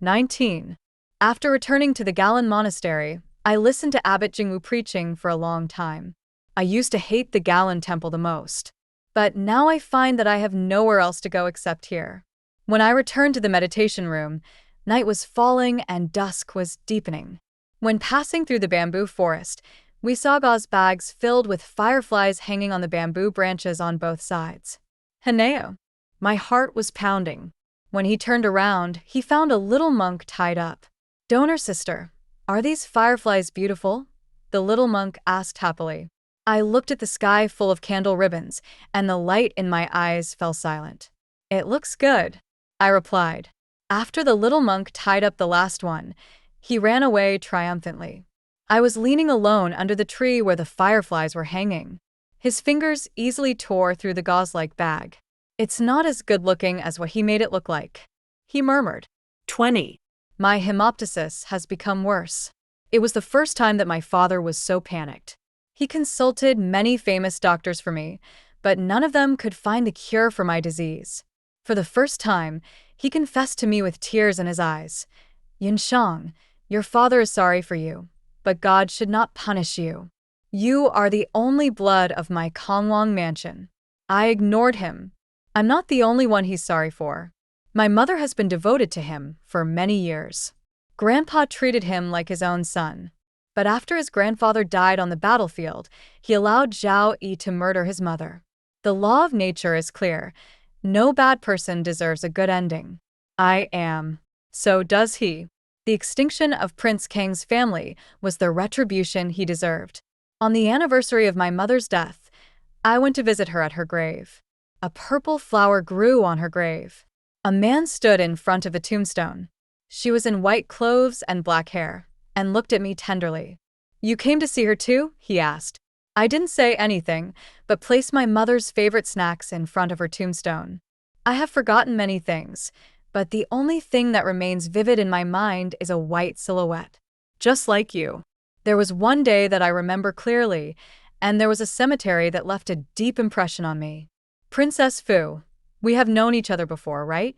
19. After returning to the Galan monastery, I listened to Abbot Jingwu preaching for a long time. I used to hate the Galan temple the most, but now I find that I have nowhere else to go except here. When I returned to the meditation room, night was falling and dusk was deepening. When passing through the bamboo forest, we saw gauze bags filled with fireflies hanging on the bamboo branches on both sides. "Haneo." My heart was pounding. When he turned around, he found a little monk tied up. "Donor sister, are these fireflies beautiful?" the little monk asked happily. I looked at the sky full of candle ribbons, and the light in my eyes fell silent. "It looks good," I replied. After the little monk tied up the last one, he ran away triumphantly. I was leaning alone under the tree where the fireflies were hanging. His fingers easily tore through the gauze-like bag. "It's not as good-looking as what he made it look like," he murmured. 20. My hemoptysis has become worse. It was the first time that my father was so panicked. He consulted many famous doctors for me, but none of them could find the cure for my disease. For the first time, he confessed to me with tears in his eyes, "Yunshang, your father is sorry for you, but God should not punish you. You are the only blood of my Kongwang mansion." I ignored him. I'm not the only one he's sorry for. My mother has been devoted to him for many years. Grandpa treated him like his own son. But after his grandfather died on the battlefield, he allowed Zhao Yi to murder his mother. The law of nature is clear. No bad person deserves a good ending. I am. So does he. The extinction of Prince Kang's family was the retribution he deserved. On the anniversary of my mother's death, I went to visit her at her grave. A purple flower grew on her grave. A man stood in front of a tombstone. She was in white clothes and black hair, and looked at me tenderly. "You came to see her too?" he asked. I didn't say anything, but placed my mother's favorite snacks in front of her tombstone. I have forgotten many things, but the only thing that remains vivid in my mind is a white silhouette. Just like you. There was one day that I remember clearly, and there was a cemetery that left a deep impression on me. Princess Fu, we have known each other before, right?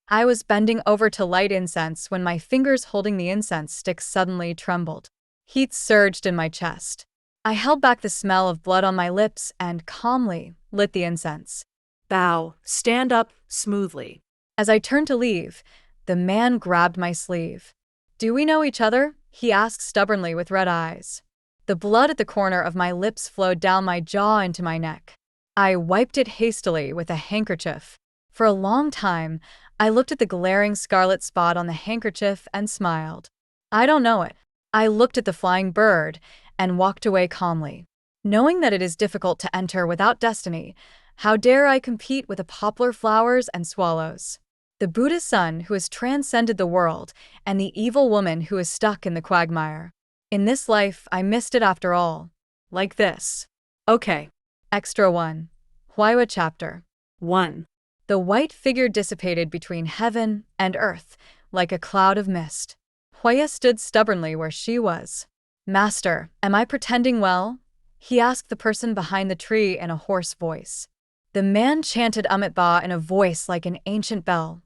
I was bending over to light incense when my fingers holding the incense stick suddenly trembled. Heat surged in my chest. I held back the smell of blood on my lips and calmly lit the incense. Bow, stand up smoothly. As I turned to leave, the man grabbed my sleeve. "Do we know each other?" he asked stubbornly with red eyes. The blood at the corner of my lips flowed down my jaw into my neck. I wiped it hastily with a handkerchief. For a long time, I looked at the glaring scarlet spot on the handkerchief and smiled. "I don't know it." I looked at the flying bird and walked away calmly. Knowing that it is difficult to enter without destiny, how dare I compete with the poplar flowers and swallows? The Buddha's son who has transcended the world, and the evil woman who is stuck in the quagmire. In this life, I missed it after all. Like this. Okay. Extra 1. Huayua chapter 1. The white figure dissipated between heaven and earth, like a cloud of mist. Huayua stood stubbornly where she was. "Master, am I pretending well?" he asked the person behind the tree in a hoarse voice. The man chanted Amitabha in a voice like an ancient bell.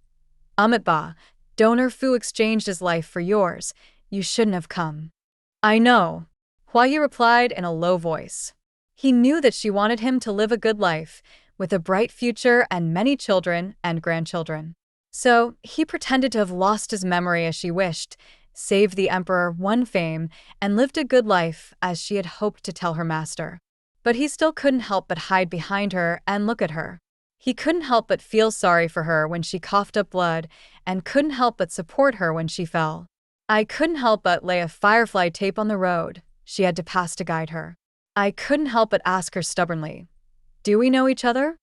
"Amitabha, Donor Fu exchanged his life for yours. You shouldn't have come." "I know," Huayua replied in a low voice. He knew that she wanted him to live a good life, with a bright future and many children and grandchildren. So he pretended to have lost his memory as she wished, saved the emperor one fame, and lived a good life as she had hoped to tell her master. But he still couldn't help but hide behind her and look at her. He couldn't help but feel sorry for her when she coughed up blood, and couldn't help but support her when she fell. I couldn't help but lay a firefly tape on the road she had to pass to guide her. I couldn't help but ask her stubbornly, "Do we know each other?"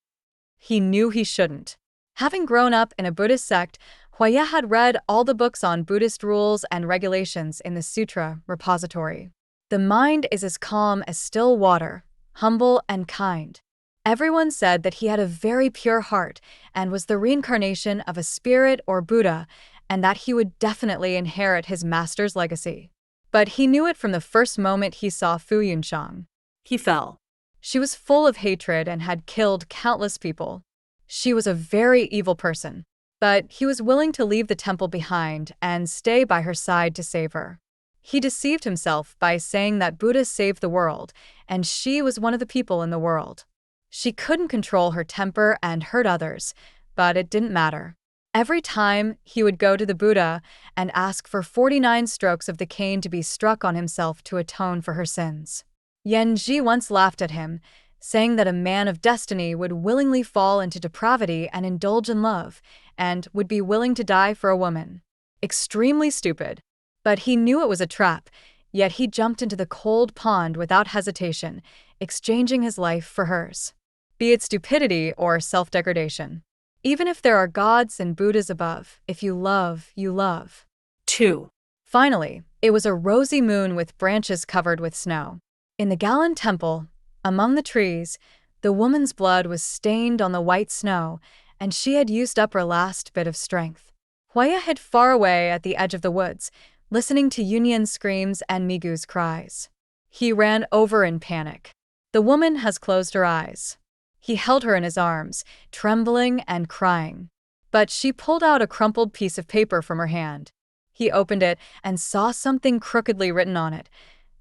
He knew he shouldn't. Having grown up in a Buddhist sect, Hwaya had read all the books on Buddhist rules and regulations in the Sutra repository. The mind is as calm as still water, humble and kind. Everyone said that he had a very pure heart and was the reincarnation of a spirit or Buddha, and that he would definitely inherit his master's legacy. But he knew it from the first moment he saw Fu Yunxiang. He fell. She was full of hatred and had killed countless people. She was a very evil person, but he was willing to leave the temple behind and stay by her side to save her. He deceived himself by saying that Buddha saved the world, and she was one of the people in the world. She couldn't control her temper and hurt others, but it didn't matter. Every time he would go to the Buddha and ask for 49 strokes of the cane to be struck on himself to atone for her sins. Yan Ji once laughed at him, saying that a man of destiny would willingly fall into depravity and indulge in love, and would be willing to die for a woman. Extremely stupid. But he knew it was a trap, yet he jumped into the cold pond without hesitation, exchanging his life for hers. Be it stupidity or self-degradation. Even if there are gods and Buddhas above, if you love, you love. 2. Finally, it was a rosy moon with branches covered with snow. In the Galan temple, among the trees, the woman's blood was stained on the white snow, and she had used up her last bit of strength. Hwaya hid far away at the edge of the woods, listening to Yunyan's screams and Migu's cries. He ran over in panic. The woman has closed her eyes. He held her in his arms, trembling and crying. But she pulled out a crumpled piece of paper from her hand. He opened it and saw something crookedly written on it.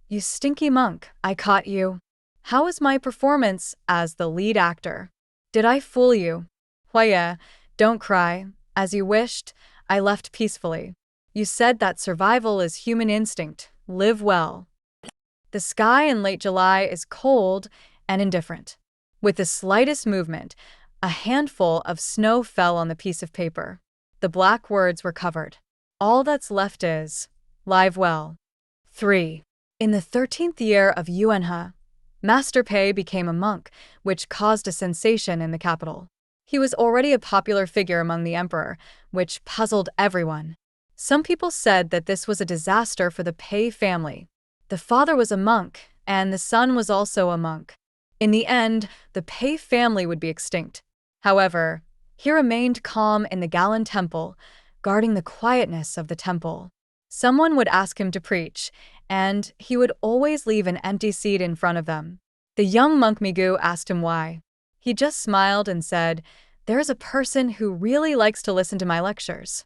"You stinky monk, I caught you. How was my performance as the lead actor? Did I fool you? Hwaya, don't cry. As you wished, I left peacefully. You said that survival is human instinct. Live well." The sky in late July is cold and indifferent. With the slightest movement, a handful of snow fell on the piece of paper. The black words were covered. All that's left is, "Live well." 3. In the 13th year of Yuanhe, Master Pei became a monk, which caused a sensation in the capital. He was already a popular figure among the emperor, which puzzled everyone. Some people said that this was a disaster for the Pei family. The father was a monk, and the son was also a monk. In the end, the Pei family would be extinct. However, he remained calm in the Galan temple, guarding the quietness of the temple. Someone would ask him to preach, and he would always leave an empty seat in front of them. The young monk Migu asked him why. He just smiled and said, "There is a person who really likes to listen to my lectures."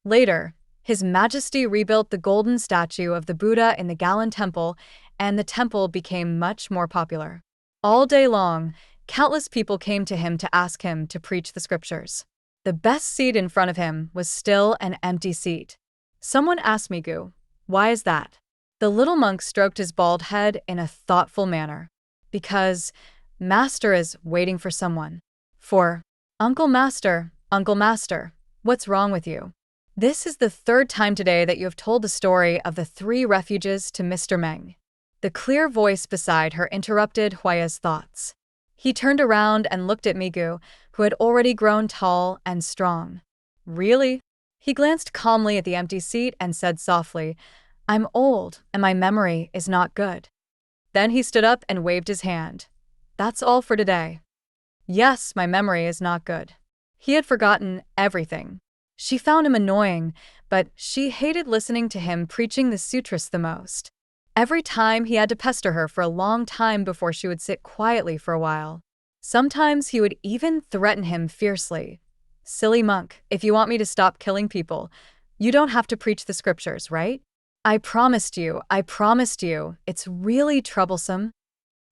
Later, His Majesty rebuilt the golden statue of the Buddha in the Galan temple, and the temple became much more popular. All day long, countless people came to him to ask him to preach the scriptures. The best seat in front of him was still an empty seat. Someone asked Migu, "Why is that?" The little monk stroked his bald head in a thoughtful manner. "Because Master is waiting for someone." For, Uncle Master, what's wrong with you? This is the third time today that you have told the story of the 3 refuges to Mr. Meng." The clear voice beside her interrupted Hwaya's thoughts. He turned around and looked at Migu, who had already grown tall and strong. "Really?" He glanced calmly at the empty seat and said softly, "I'm old, and my memory is not good." Then he stood up and waved his hand. "That's all for today." Yes, my memory is not good. He had forgotten everything. She found him annoying, but she hated listening to him preaching the sutras the most. Every time he had to pester her for a long time before she would sit quietly for a while. Sometimes he would even threaten him fiercely. "Silly monk, if you want me to stop killing people, you don't have to preach the scriptures, right? I promised you, it's really troublesome."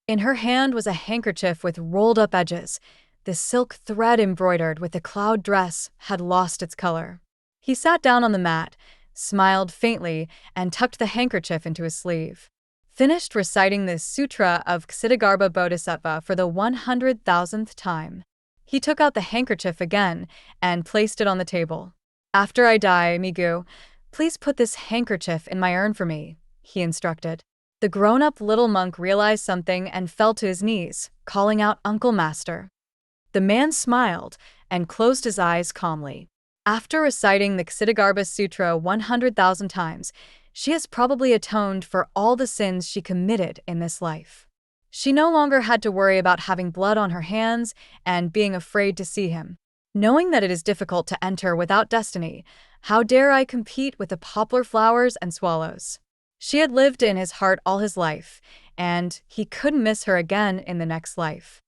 In her hand was a handkerchief with rolled-up edges. The silk thread embroidered with the cloud dress had lost its color. He sat down on the mat, smiled faintly, and tucked the handkerchief into his sleeve. Finished reciting the Sutra of Ksitigarbha Bodhisattva for the 100,000th time. He took out the handkerchief again and placed it on the table. "After I die, Migu, please put this handkerchief in my urn for me," he instructed. The grown-up little monk realized something and fell to his knees, calling out, "Uncle Master." The man smiled and closed his eyes calmly. After reciting the Ksitigarbha Sutra 100,000 times, she has probably atoned for all the sins she committed in this life. She no longer had to worry about having blood on her hands and being afraid to see him. Knowing that it is difficult to enter without destiny, how dare I compete with the poplar flowers and swallows? She had lived in his heart all his life, and he couldn't miss her again in the next life.